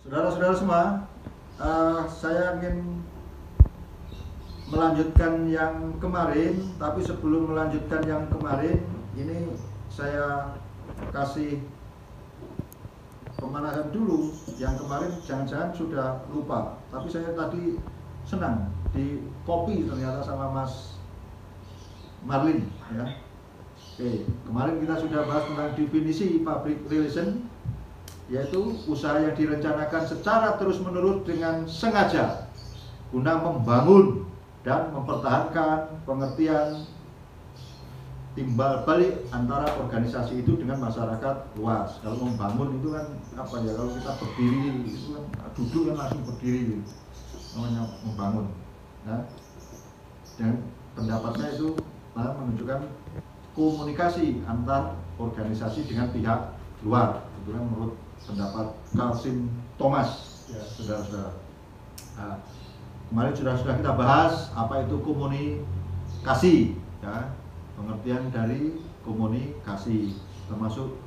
Saudara-saudara semua, saya ingin melanjutkan yang kemarin, tapi sebelum melanjutkan yang kemarin, ini saya kasih pemanasan dulu. Yang kemarin jangan-jangan sudah lupa, tapi saya tadi senang di copy ternyata sama Mas Marlin, ya. Oke, kemarin kita sudah bahas tentang definisi public relation, yaitu usaha yang direncanakan secara terus-menerus dengan sengaja guna membangun dan mempertahankan pengertian timbal balik antara organisasi itu dengan masyarakat luas. Kalau membangun itu kan apa ya, kalau kita berdiri itu kan duduk kan langsung berdiri, namanya membangun. Nah, dan pendapatnya itu menunjukkan komunikasi antar organisasi dengan pihak luar. Itu kan menurut pendapat Calvin Thomas, ya saudara-saudara. Nah, kemarin sudah kita bahas apa itu komunikasi, ya, pengertian dari komunikasi, termasuk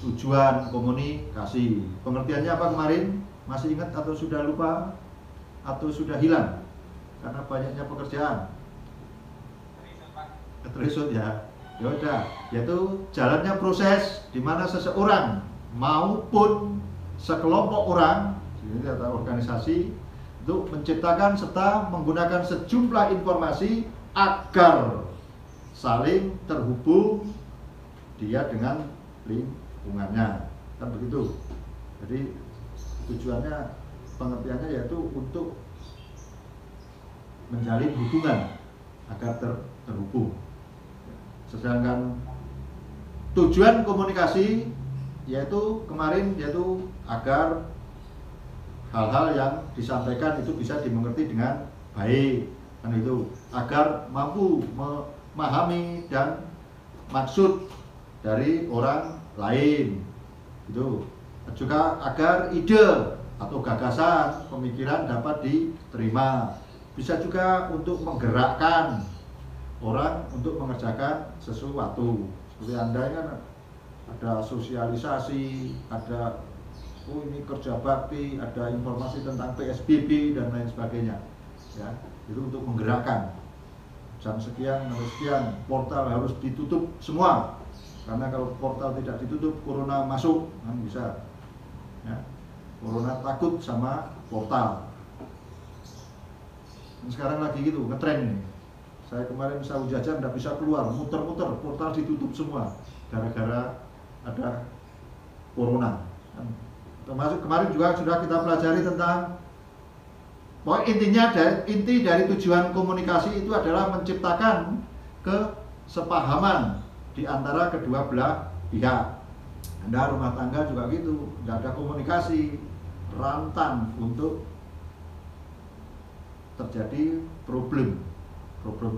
tujuan komunikasi. Pengertiannya apa kemarin? Masih ingat atau sudah lupa atau sudah hilang karena banyaknya pekerjaan? Terisut ya. Ya udah, yaitu jalannya proses di mana seseorang maupun sekelompok orang, ini kata organisasi, untuk menciptakan serta menggunakan sejumlah informasi agar saling terhubung dia dengan lingkungannya, kan begitu. Jadi tujuannya, pengertiannya yaitu untuk menjalin hubungan agar terhubung. Sedangkan tujuan komunikasi yaitu kemarin yaitu agar hal-hal yang disampaikan itu bisa dimengerti dengan baik, kan itu, agar mampu memahami dan maksud dari orang lain, itu juga agar ide atau gagasan pemikiran dapat diterima, bisa juga untuk menggerakkan orang untuk mengerjakan sesuatu. Seperti Anda kan ada sosialisasi, ada ini kerja bakti, ada informasi tentang PSBB dan lain sebagainya, ya, itu untuk menggerakkan. Jam sekian sampai sekian portal harus ditutup semua, karena kalau portal tidak ditutup corona masuk, kan bisa, ya. Corona takut sama portal. Dan sekarang lagi gitu ngetren nih. Saya kemarin sahu jajan tidak bisa keluar, muter-muter, portal ditutup semua gara-gara ada corona. Termasuk kemarin juga sudah kita pelajari tentang poin intinya, inti dari tujuan komunikasi itu adalah menciptakan kesepahaman di antara kedua belah pihak. Anda rumah tangga juga gitu, tidak ada komunikasi, rentan untuk terjadi problem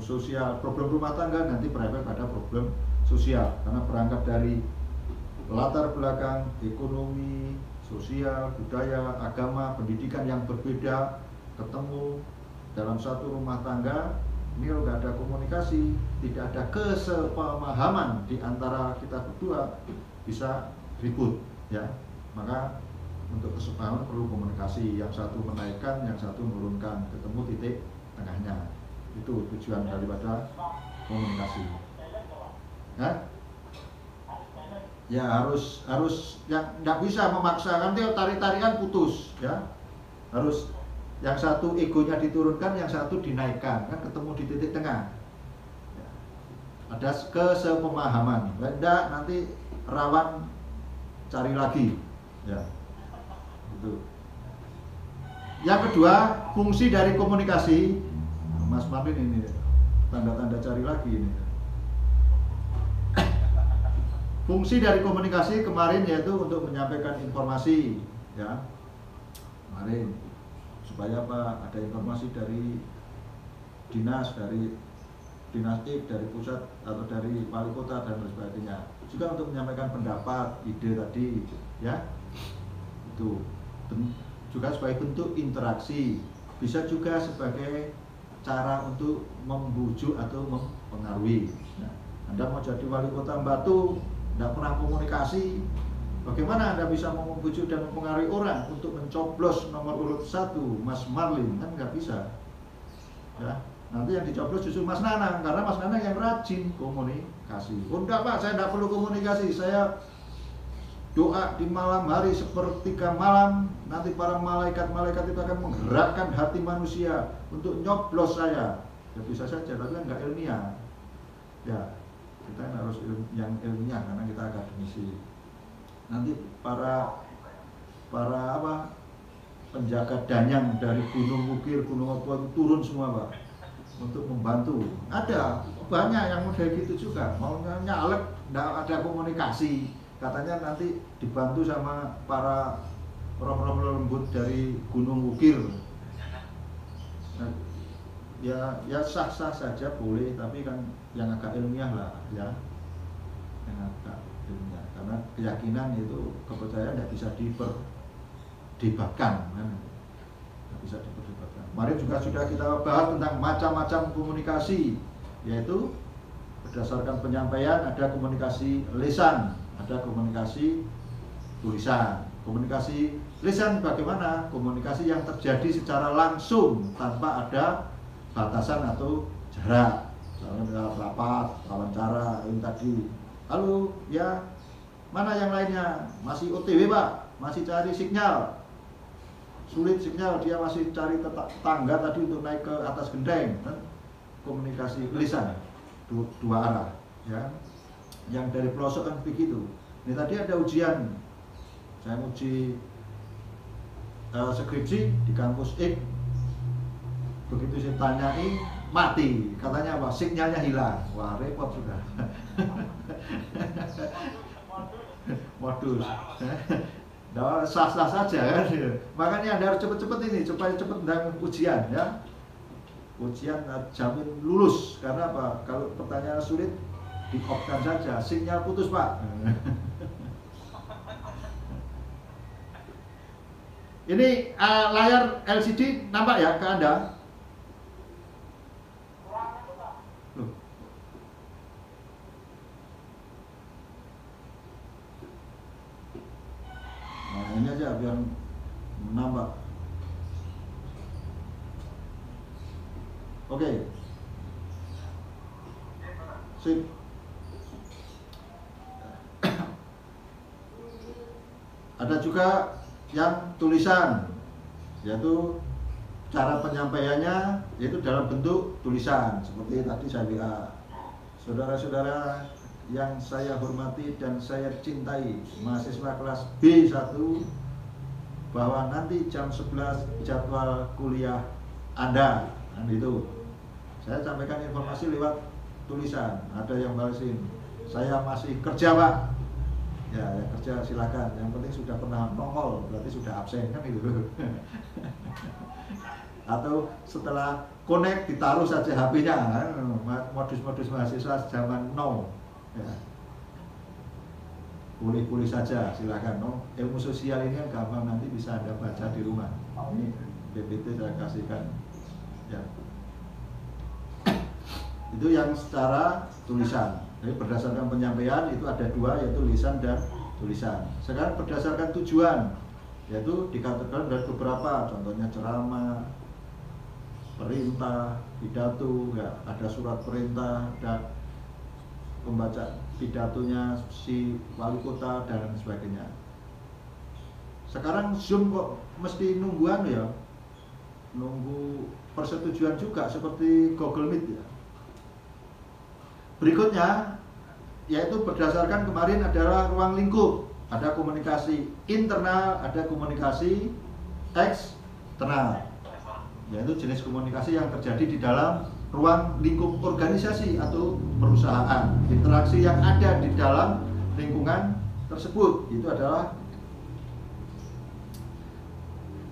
sosial, problem rumah tangga nanti berefek pada problem sosial, karena berangkat dari latar belakang ekonomi, sosial, budaya, agama, pendidikan yang berbeda, ketemu dalam satu rumah tangga. Ini kalau nggak ada komunikasi, tidak ada kesepemahaman di antara kita berdua, bisa ribut, ya. Maka untuk kesepahaman perlu komunikasi, yang satu menaikkan, yang satu menurunkan, ketemu titik tengahnya. Itu tujuan daripada komunikasi. Ya harus yang nggak bisa memaksakan, dia tarik-tarikan putus, ya. Harus yang satu egonya diturunkan, yang satu dinaikkan, kan ketemu di titik tengah, ya. Ada kesepemahaman. Enggak nanti rawan cari lagi, ya. Itu. Yang kedua, fungsi dari komunikasi, Mas Martin ini tanda-tanda cari lagi ini. Fungsi dari komunikasi kemarin yaitu untuk menyampaikan informasi, ya. Kemarin supaya apa? Ada informasi dari dinas, dari dinastik, dari pusat atau dari wali kota dan lain sebagainya. Juga untuk menyampaikan pendapat, ide tadi, ya. Itu juga sebagai bentuk interaksi, bisa juga sebagai cara untuk membujuk atau mempengaruhi. Nah, Anda mau jadi wali kota Batu, tidak pernah komunikasi, Bagaimana Anda bisa membujuk dan mempengaruhi orang untuk mencoblos nomor urut 1 Mas Marlin? Kan nggak bisa. Ya, nanti yang dicoblos justru Mas Nanang, karena Mas Nanang yang rajin komunikasi. Oh enggak Pak, saya enggak perlu komunikasi, saya doa di malam hari sepertiga malam, nanti para malaikat-malaikat itu akan menggerakkan hati manusia untuk nyoblos saya. Ya bisa saja, tapi kan nggak ilmiah. Ya, kita harus yang ilmiah karena kita akademisi. Nanti para penjaga danyang dari Gunung Wukir, Gunung apa itu turun semua Pak untuk membantu. Ada banyak yang model gitu juga, maunya nyalek, nggak ada komunikasi. Katanya nanti dibantu sama para roh-roh lembut dari Gunung Wukir. Nah, ya sah-sah saja boleh, tapi kan yang agak ilmiah lah ya, yang agak ilmiah, karena keyakinan itu kepercayaan tidak bisa diperdebatkan kan? Tidak bisa diperdebatkan. Kemarin juga sudah kita bahas tentang macam-macam komunikasi, yaitu berdasarkan penyampaian ada komunikasi lisan, ada komunikasi tulisan. Komunikasi lisan bagaimana? Komunikasi yang terjadi secara langsung tanpa ada batasan atau jarak. Misalnya rapat, wawancara, ini tadi. Halo, ya, mana yang lainnya? Masih OTW Pak, masih cari sinyal. Sulit sinyal, dia masih cari tangga tadi untuk naik ke atas genteng. Komunikasi lisan, dua arah, ya. Yang dari pelosok kan begitu. Ini tadi ada ujian, saya uji skripsi di kampus X. Begitu saya tanyai, mati, katanya apa? Sinyalnya hilang. Wah, repot sudah. Modus. Nah, sah-sah saja kan. Makanya Anda harus cepat-cepat ini supaya cepat tentang ujian ya. Ujian jamin lulus, karena apa? Kalau pertanyaan sulit di-off-kan saja, sinyal putus Pak. Ini layar LCD nampak ya ke Anda? Loh. Nah, ini aja biar menambah. Oke. Sip. Ada juga yang tulisan, yaitu cara penyampaiannya yaitu dalam bentuk tulisan seperti tadi saya WA. Saudara-saudara yang saya hormati dan saya cintai, mahasiswa kelas B1, bahwa nanti jam 11 jadwal kuliah Anda, kan itu. Saya sampaikan informasi lewat tulisan. Ada yang balesin, saya masih kerja Pak. Ya, yang kerja silakan. Yang penting sudah pernah nongol, berarti sudah absen kan itu. Atau setelah connect ditaruh saja HP-nya, modus-modus mahasiswa zaman now. Ya. Boleh-boleh saja, silakan. No? Ilmu sosial ini kan gampang, nanti bisa Anda baca di rumah. Ini PPT saya kasihkan. Ya. Itu yang secara tulisan. Jadi berdasarkan penyampaian itu ada dua, yaitu lisan dan tulisan. Sekarang berdasarkan tujuan, yaitu dikategorikan dari beberapa, contohnya ceramah, perintah, pidato, ya, ada surat perintah, ada pembaca pidatonya si wali kota dan sebagainya. Sekarang Zoom kok mesti nungguan ya, nunggu persetujuan juga seperti Google Meet ya. Berikutnya, yaitu berdasarkan kemarin adalah ruang lingkup. Ada komunikasi internal, ada komunikasi eksternal. Yaitu jenis komunikasi yang terjadi di dalam ruang lingkup organisasi atau perusahaan. Interaksi yang ada di dalam lingkungan tersebut, itu adalah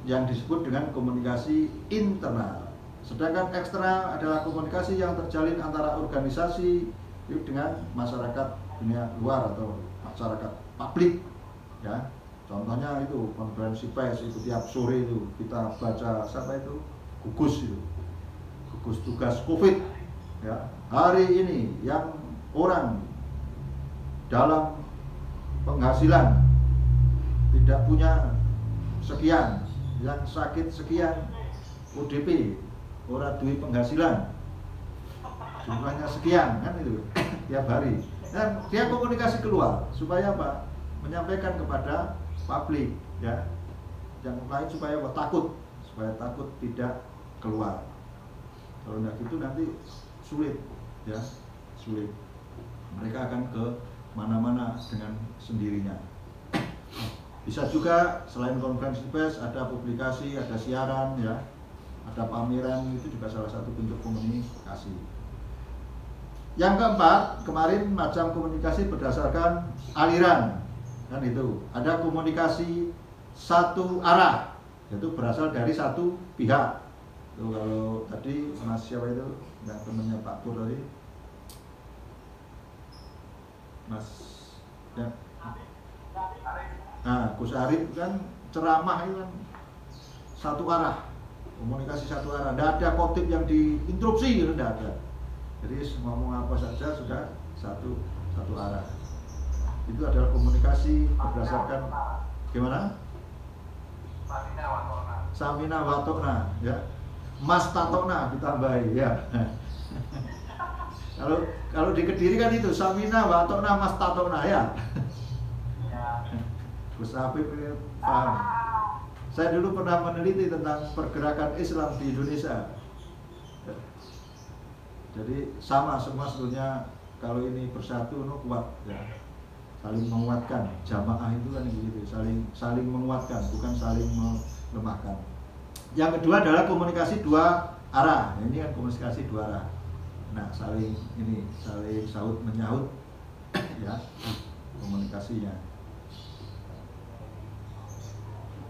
yang disebut dengan komunikasi internal. Sedangkan eksternal adalah komunikasi yang terjalin antara organisasi dengan masyarakat dunia luar atau masyarakat publik. Ya, contohnya itu konferensi pers itu tiap sore itu kita baca siapa itu gugus tugas COVID. Ya, hari ini yang orang dalam penghasilan tidak punya sekian, yang sakit sekian ODP, ora duwe penghasilan, jumlahnya sekian, kan itu tiap hari. Dan dia komunikasi keluar supaya apa? Menyampaikan kepada publik, ya, yang lain supaya takut tidak keluar. Kalau tidak gitu nanti sulit, ya, sulit. Mereka akan ke mana-mana dengan sendirinya. Bisa juga selain konferensi pers ada publikasi, ada siaran, ya, ada pameran, itu juga salah satu bentuk komunikasi. Yang keempat, kemarin macam komunikasi berdasarkan aliran, kan itu. Ada komunikasi satu arah, yaitu berasal dari satu pihak. Tuh, kalau tadi Mas siapa itu yang temannya Pak Pur tadi, Mas ya. Nah, Gus Arif kan ceramah itu kan satu arah, komunikasi satu arah. Tidak ada khotib yang diinterupsi, itu tidak ada. Jadi ngomong apa saja sudah satu arah. Itu adalah komunikasi berdasarkan gimana? Samina watokna, ya. Mas tatokna ditambahi, ya. Kalau di Kediri kan itu Samina watokna mas tatokna, ya. Gus Afif paham. Saya dulu pernah meneliti tentang pergerakan Islam di Indonesia. Jadi sama semua sebetulnya, kalau ini bersatu kuat, ya. Saling menguatkan. Jamaah itu kan begitu, saling menguatkan, bukan saling melemahkan. Yang kedua adalah komunikasi dua arah. Ini kan komunikasi dua arah. Nah, saling saut menyahut, ya, komunikasinya.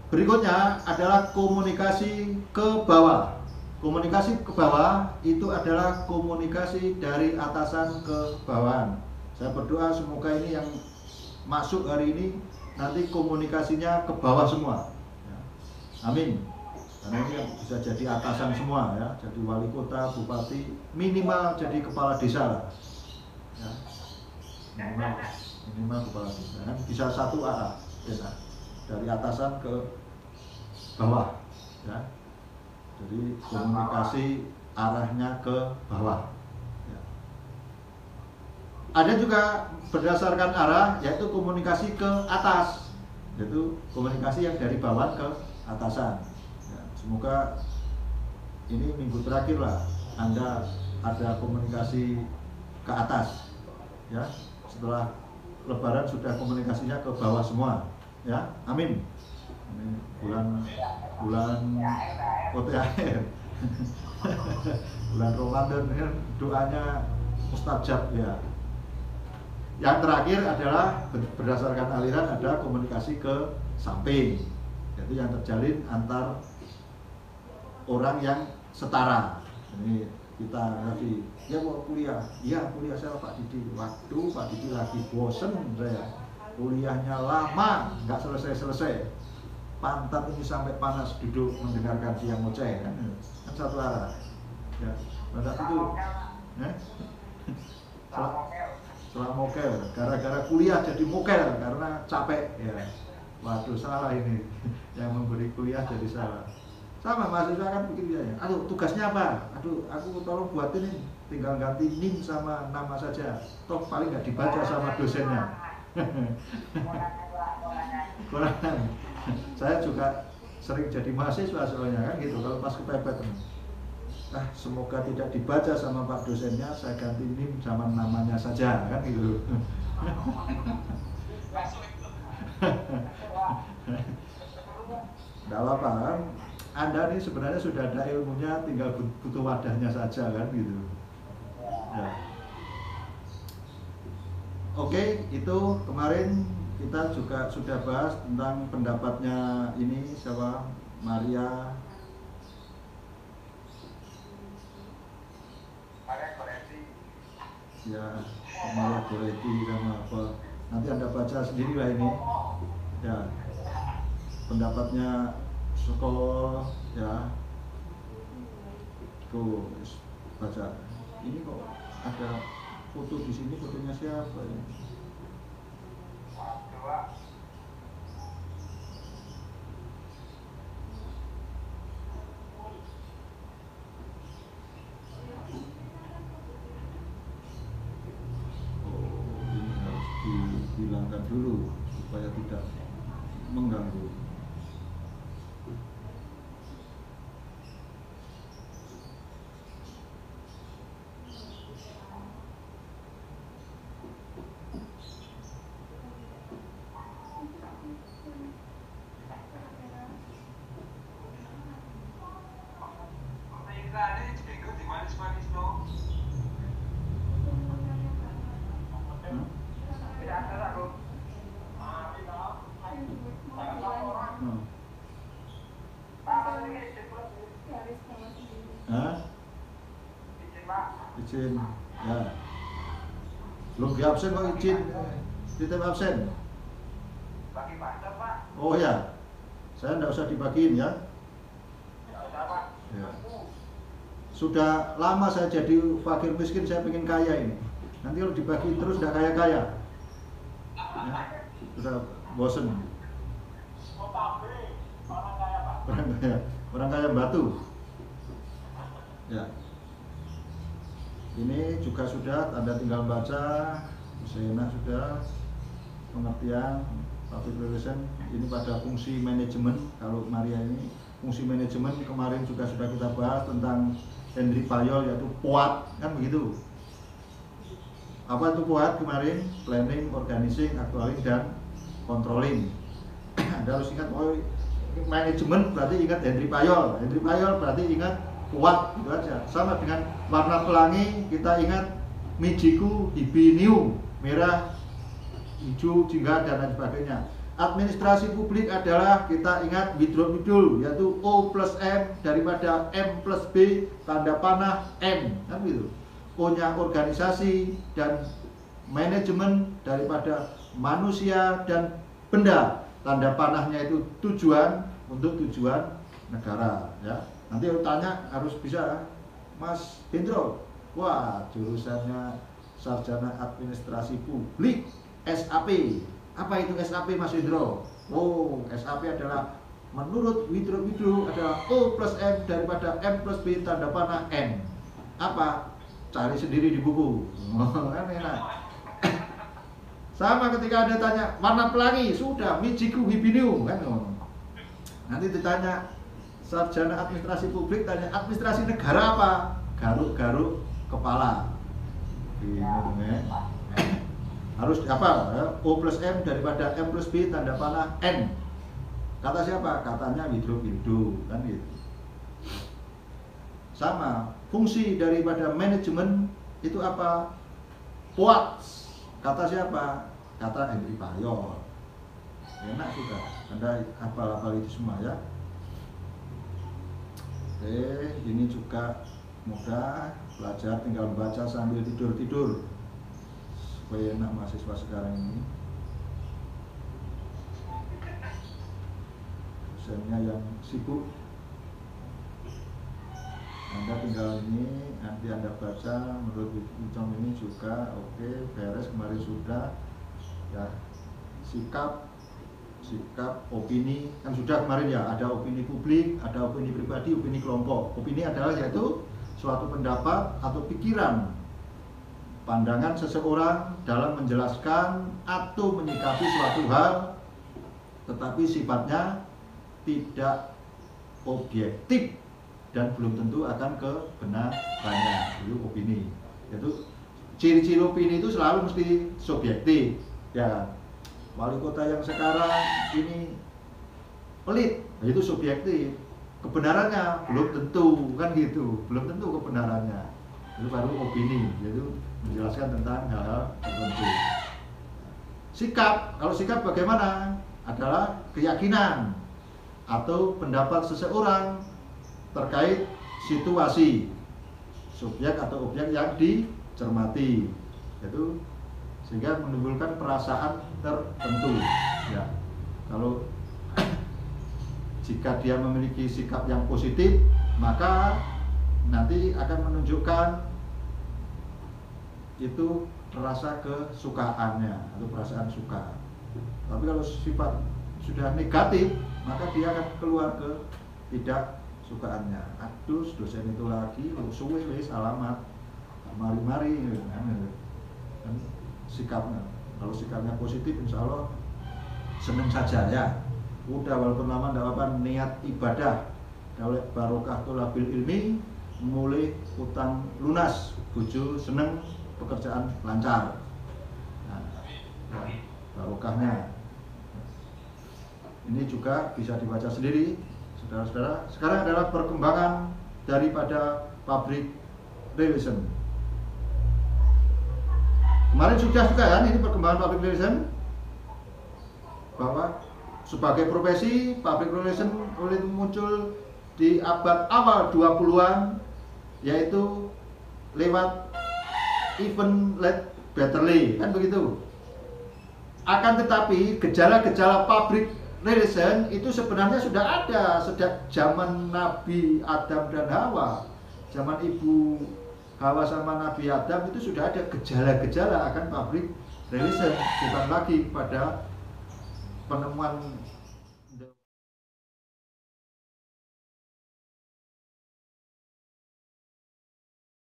Berikutnya adalah komunikasi ke bawah. Komunikasi ke bawah itu adalah komunikasi dari atasan ke bawahan. Saya berdoa semoga ini yang masuk hari ini nanti komunikasinya ke bawah semua, ya. Amin. Karena ini bisa jadi atasan semua, ya, jadi wali kota, bupati, minimal jadi kepala desa lah, ya. Minimal kepala desa, kan bisa satu arah, ya, dari atasan ke bawah, ya. Jadi komunikasi arahnya ke bawah, ya. Ada juga berdasarkan arah, yaitu komunikasi ke atas, yaitu komunikasi yang dari bawah ke atasan, ya. Semoga ini minggu terakhir lah Anda ada komunikasi ke atas, ya. Setelah Lebaran sudah komunikasinya ke bawah semua, ya. Amin. Ini bulan OTHR bulan Ramadan, doanya mustajab, ya. Yang terakhir adalah berdasarkan aliran ada komunikasi ke samping, yaitu yang terjalin antar orang yang setara. Ini kita tadi, ya mau kuliah, iya kuliah saya Pak Didi. Waduh, Pak Didi lagi bosen saya, kuliahnya lama nggak selesai. Pantat ini sampai panas duduk mendengarkan dia ngoceh, kan satu arah, ya. Pada itu, setelah mokel, gara-gara kuliah jadi mokel karena capek, ya. Waduh, salah ini, yang memberi kuliah jadi salah. Sama mahasiswa kan begitu ya. Aduh, tugasnya apa? Aduh, aku tolong buatin ini, tinggal ganti NIM sama nama saja. Toh paling nggak dibaca sama dosennya. Kurang. Saya juga sering jadi mahasiswa soalnya, kan gitu. Kalau pas kepepet, semoga tidak dibaca sama Pak dosennya, saya ganti NIM sama namanya saja, kan gitu. Tidak apa-apa, kan Anda nih sebenarnya sudah ada ilmunya, tinggal butuh wadahnya saja, kan gitu, ya. Oke, itu kemarin kita juga sudah bahas tentang pendapatnya ini siapa, Maria Goretti, ya, Maria Goretti sama apa. Nanti Anda baca sendiri lah ini, ya, pendapatnya sekolah, ya. Tuh, baca. Ini kok ada foto di sini, fotonya siapa ya? hilangkan dulu supaya tidak mengganggu. Izin ya, belum di absen kok izin titip absen. Bagi pacar Pak. Oh ya, saya nggak usah dibagiin ya. Ya. Sudah lama saya jadi fakir miskin, saya pengen kaya ini. Nanti kalau dibagiin terus nggak kaya-kaya ya, sudah bosen. Orang kaya batu ya. Ini juga sudah, Anda tinggal baca, enak sudah pengertian public relation. Ini pada fungsi manajemen. Kalau Maria ini fungsi manajemen, kemarin juga sudah kita bahas tentang Henry Fayol, yaitu POAT, kan begitu. Apa itu POAT kemarin? Planning, organizing, actualing, dan controlling. Anda harus ingat, oh manajemen berarti ingat Henry Fayol, Henry Fayol berarti ingat POAT, itu aja. Sama dengan warna pelangi, kita ingat Mijiku, Hibinium, merah, hijau, jingga, dan lain sebagainya. Administrasi publik adalah kita ingat Widro-Widul, yaitu O plus M daripada M plus B, tanda panah M, kan gitu. O-nya organisasi dan manajemen daripada manusia dan benda, tanda panahnya itu tujuan untuk tujuan negara ya. Nanti tanya harus bisa, Mas Hendro, wah jurusannya sarjana administrasi publik, SAP. Apa itu SAP Mas Hendro? Oh, SAP adalah menurut Widro-Widro adalah O plus M daripada M plus B tanda panah N. Apa? Cari sendiri di buku. Kan enak. Sama ketika ada tanya warna pelangi, sudah Mijiku Hibinium kan. Nanti ditanya sarjana administrasi publik, tanya administrasi negara apa? Garuk-garuk kepala. Bingung ya. Harus apa? O plus M daripada M plus B tanda panah N. Kata siapa? Katanya Widro-Widul kan gitu. Sama, fungsi daripada manajemen itu apa? POAT. Kata siapa? Kata Henry Fayol. Enak sudah. Anda hafal-hafal itu semua ya. Oke, ini juga mudah, belajar tinggal baca sambil tidur-tidur supaya enak mahasiswa sekarang ini. Dosennya yang sibuk, Anda tinggal ini, nanti Anda baca menurut Ucom ini juga oke, beres kemarin sudah ya. Sikap, opini kan sudah kemarin ya, ada opini publik, ada opini pribadi, opini kelompok. Opini adalah yaitu suatu pendapat atau pikiran, pandangan seseorang dalam menjelaskan atau menyikapi suatu hal, tetapi sifatnya tidak objektif dan belum tentu akan kebenarannya. Itu opini. Yaitu ciri-ciri opini itu selalu mesti subjektif, ya. Wali kota yang sekarang ini pelit, itu subjektif. Kebenarannya belum tentu, kan gitu. Belum tentu kebenarannya. Itu baru opini, yaitu menjelaskan tentang hal-hal tertentu. Sikap, kalau sikap bagaimana? Adalah keyakinan atau pendapat seseorang terkait situasi, subjek atau objek yang dicermati, yaitu sehingga menimbulkan perasaan tertentu ya. Kalau jika dia memiliki sikap yang positif, maka nanti akan menunjukkan itu rasa kesukaannya atau perasaan suka. Tapi kalau sifat sudah negatif, maka dia akan keluar ke tidak sukaannya. Aduh, dosen itu lagi, suwe wis alamat, mari-mari kan sikapnya. Kalau sikapnya positif, insya Allah seneng saja ya. Udah walaupun lama tidak apa-apa, niat ibadah. Kalau barokah tulabil ilmi, mulai utang lunas, bojo seneng, pekerjaan lancar. Nah, barokahnya. Ini juga bisa dibaca sendiri, saudara-saudara. Sekarang adalah perkembangan daripada public relation. Kemarin sudah juga kan ini perkembangan public relation, bahwa sebagai profesi public relation mulai muncul di abad awal 20-an, yaitu lewat event led betterly, kan begitu. Akan tetapi gejala-gejala public relation itu sebenarnya sudah ada sejak zaman Nabi Adam dan Hawa. Zaman Ibu Hawa sama Nabi Adam itu sudah ada gejala-gejala akan public relation, bukan lagi pada penemuan